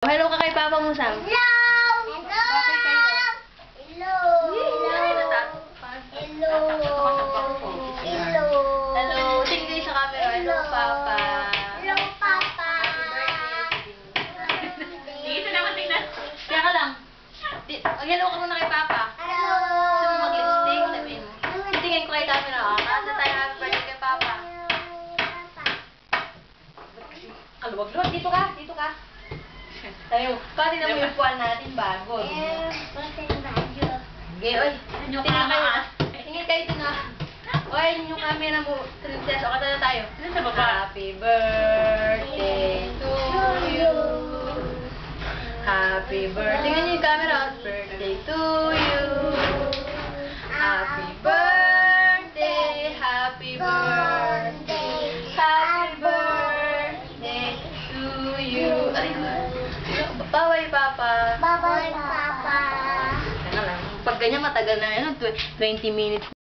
Hello ka kay Papa mo, Sam. Hello! Hello! Bakit kayo? Hello! Hello! Hello! Hello. Tingin kayo sa camera. Hello, Papa. Hello, Papa! Happy birthday. Dito naman tingnan. Kaya ka lang. Hello ka muna kay Papa. Hello! Gusto mo mag-lipstick? Sabihin mo. Tingin ko kay camera. Kanta tayo happy birthday kay Papa. Kaluwag-luwag. Dito ka. Dito ka. Tayo. Pati na mo yung puwan natin bago. Okay, oy. Yung Tingin kayo. kamaas. Tingin kayo ito na. Oy, yung camera mo. Princess. O, kata na tayo. Ano sa baba? Happy birthday to you. Happy birthday. Tingnan niyo yung camera. Birthday to you. Happy birthday. Happy birthday. Happy birthday to you. Aray ko. Bye-bye, Papa. Bye-bye, Papa! Teka lang. Pag ganyan matagal na yan, 20 minutes.